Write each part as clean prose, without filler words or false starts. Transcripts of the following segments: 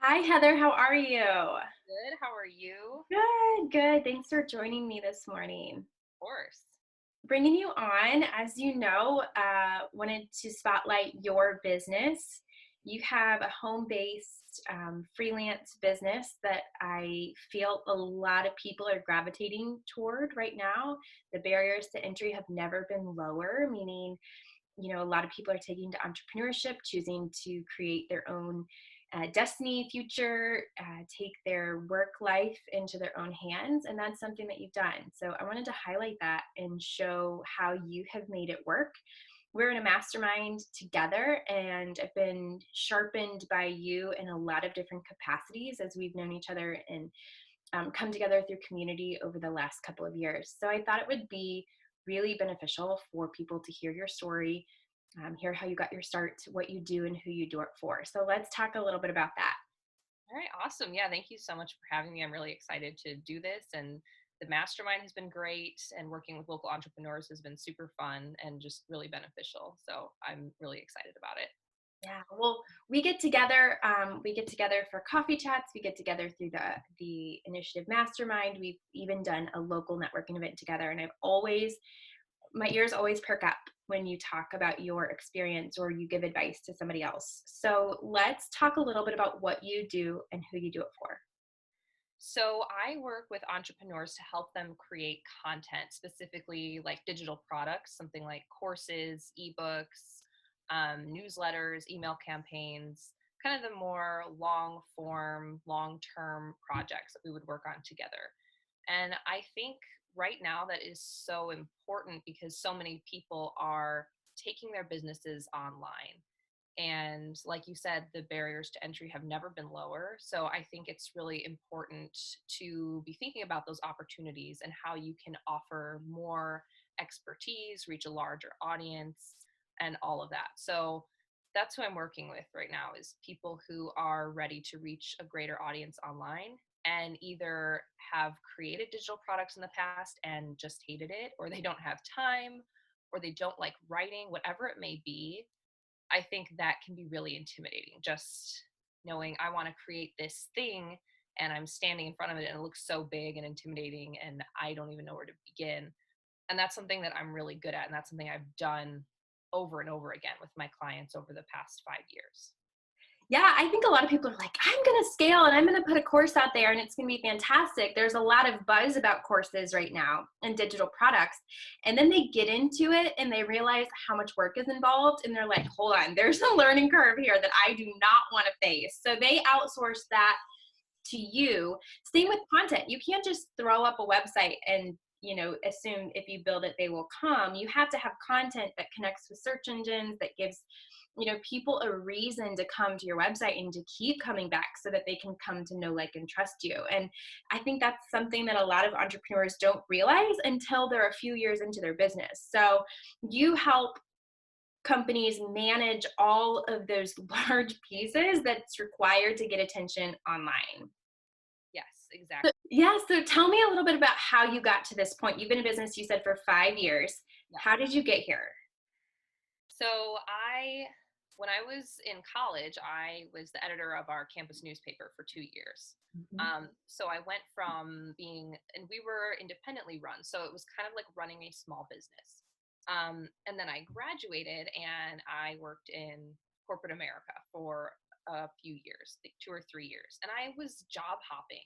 Hi, Heather. How are you? Good. How are you? Of Good, good. Thanks for joining me this morning. course. Bringing you on, as you know, wanted to spotlight your business. You have a home based freelance business that I feel a lot of people are gravitating toward right now. The barriers to entry have never been lower, meaning a lot of people are taking to entrepreneurship, choosing to create their own destiny, future, take their work life into their own hands. And that's something that you've done. So I wanted to highlight that and show how you have made it work. We're in a mastermind together, and I've been sharpened by you in a lot of different capacities as we've known each other and come together through community over the last couple of years. So I thought it would be really beneficial for people to hear your story, hear how you got your start, what you do, and who you do it for. So let's talk a little bit about that. All right. Awesome. Yeah. Thank you so much for having me. I'm really excited to do this. And the mastermind has been great. And working with local entrepreneurs has been super fun and just really beneficial. So I'm really excited about it. Yeah, well, we get together. We get together for coffee chats. We get together through the initiative mastermind. We've even done a local networking event together, and I've always my ears always perk up when you talk about your experience or you give advice to somebody else. So let's talk a little bit about what you do and who you do it for. So I work with entrepreneurs to help them create content, specifically like digital products, something like courses, ebooks, newsletters, email campaigns, kind of the more long form, long term projects that we would work on together. And I think right now that is so important because so many people are taking their businesses online. And like you said, the barriers to entry have never been lower. So I think it's really important to be thinking about those opportunities and how you can offer more expertise, reach a larger audience, and all of that. So that's who I'm working with right now is people who are ready to reach a greater audience online and either have created digital products in the past and just hated it, or they don't have time, or they don't like writing, whatever it may be. I think that can be really intimidating. Just knowing I want to create this thing and I'm standing in front of it and it looks so big and intimidating and I don't even know where to begin. And that's something that I'm really good at. And that's something I've done over and over again with my clients over the past 5 years. Yeah, I think a lot of people are like, I'm going to scale and I'm going to put a course out there and it's going to be fantastic. There's a lot of buzz about courses right now and digital products. And then they get into it and they realize how much work is involved. And they're like, hold on, there's a learning curve here that I do not want to face. So they outsource that to you. Same with content. You can't just throw up a website and assume if you build it they will come. You have to have content that connects with search engines, that gives people a reason to come to your website and to keep coming back so that they can come to know, like, and trust you. And I think that's something that a lot of entrepreneurs don't realize until they're a few years into their business. So you help companies manage all of those large pieces that's required to get attention online. Yes, exactly. Yeah, so tell me a little bit about how you got to this point. You've been in business, you said, for 5 years. Yeah. How did you get here? So when I was in college, I was the editor of our campus newspaper for 2 years. Mhm. So I went from being, and we were independently run, so it was kind of like running a small business. And then I graduated and I worked in corporate America for a few years, like 2 or 3 years, and I was job hopping.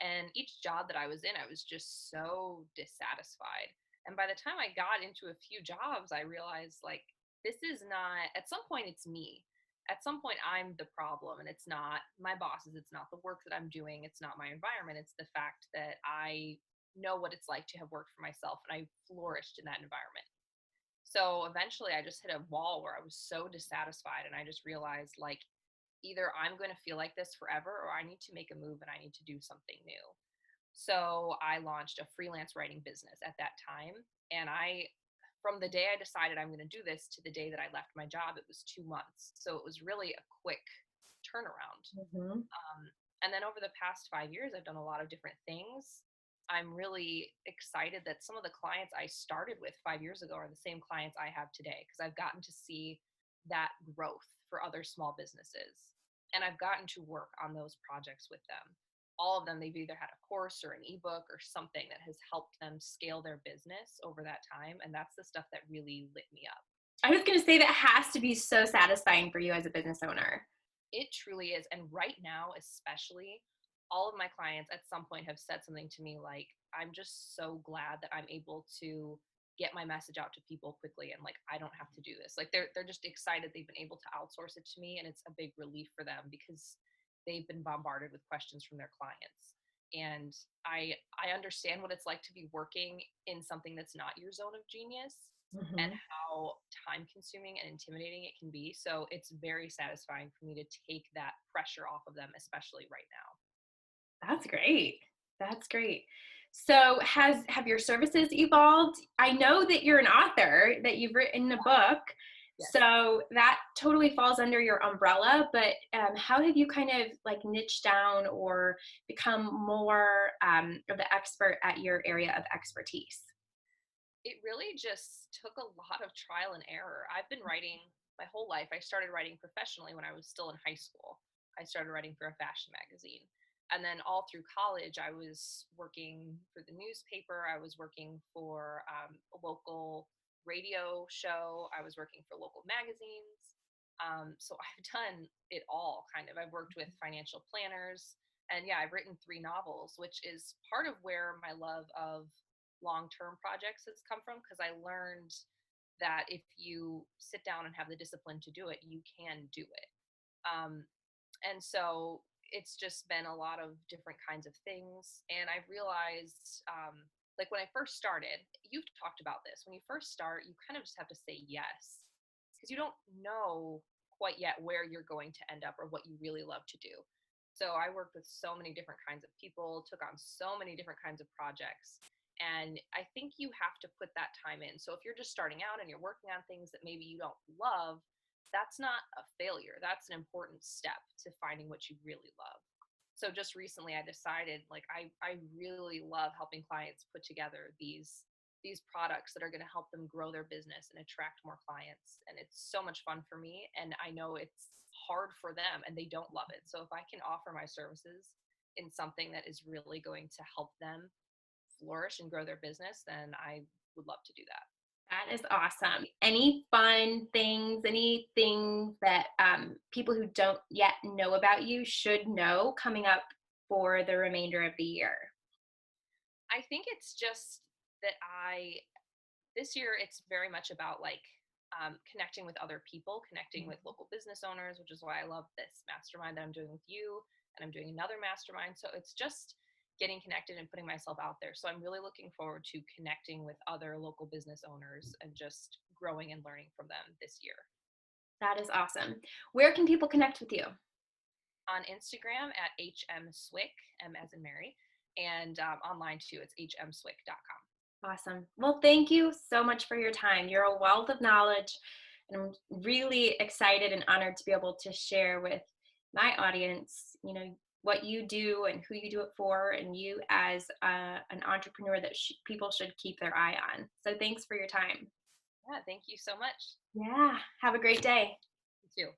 And each job that I was in, I was just so dissatisfied. And by the time I got into a few jobs, I realized like this is not, at some point it's me, at some point I'm the problem, and it's not my bosses, it's not the work that I'm doing, it's not my environment, it's the fact that I know what it's like to have worked for myself and I flourished in that environment. So eventually I just hit a wall where I was so dissatisfied and I just realized like either I'm going to feel like this forever or I need to make a move and I need to do something new. So I launched a freelance writing business at that time. And from the day I decided I'm going to do this to the day that I left my job, it was 2 months. So it was really a quick turnaround. Mhm. And then over the past 5 years, I've done a lot of different things. I'm really excited that some of the clients I started with 5 years ago are the same clients I have today because I've gotten to see that growth for other small businesses. And I've gotten to work on those projects with them. All of them, they've either had a course or an ebook or something that has helped them scale their business over that time. And that's the stuff that really lit me up. I was going to say that has to be so satisfying for you as a business owner. It truly is. And right now, especially, all of my clients at some point have said something to me like, I'm just so glad that I'm able to get my message out to people quickly and like I don't have to do this. Like they're just excited they've been able to outsource it to me, and it's a big relief for them because they've been bombarded with questions from their clients. And I understand what it's like to be working in something that's not your zone of genius and Mhm. how time consuming and intimidating it can be. So it's very satisfying for me to take that pressure off of them, especially right now. That's great. That's great. So have your services evolved? I know that you're an author, that you've written a book. Yes. So that totally falls under your umbrella, but how have you kind of like niched down or become more of the expert at your area of expertise? It really just took a lot of trial and error. I've been writing my whole life. I started writing professionally when I was still in high school. I started writing for a fashion magazine. And then all through college, I was working for the newspaper. I was working for a local radio show. I was working for local magazines. So I've done it all kind of. I've worked with financial planners. And yeah, I've written 3 novels, which is part of where my love of long-term projects has come from, because I learned that if you sit down and have the discipline to do it, you can do it. Um, and so it's just been a lot of different kinds of things. And I realized, like when I first started, you've talked about this. When you first start, you kind of just have to say yes because you don't know quite yet where you're going to end up or what you really love to do. So I worked with so many different kinds of people, took on so many different kinds of projects. And I think you have to put that time in. So if you're just starting out and you're working on things that maybe you don't love, that's not a failure. That's an important step to finding what you really love. So just recently I decided like I really love helping clients put together these products that are going to help them grow their business and attract more clients. And it's so much fun for me. And I know it's hard for them and they don't love it. So if I can offer my services in something that is really going to help them flourish and grow their business, then I would love to do that. That is awesome. Any fun things, anything that people who don't yet know about you should know coming up for the remainder of the year? I think it's just that this year, it's very much about like connecting with other people, connecting with local business owners, which is why I love this mastermind that I'm doing with you. And I'm doing another mastermind. So it's just getting connected and putting myself out there. So I'm really looking forward to connecting with other local business owners and just growing and learning from them this year. That is awesome. Where can people connect with you? On Instagram at hmswick, M as in Mary, and online too, it's hmswick.com. Awesome. Well, thank you so much for your time. You're a wealth of knowledge, and I'm really excited and honored to be able to share with my audience, what you do and who you do it for, and you as an entrepreneur that people should keep their eye on. So thanks for your time. Yeah, thank you so much. Yeah. Have a great day. You too.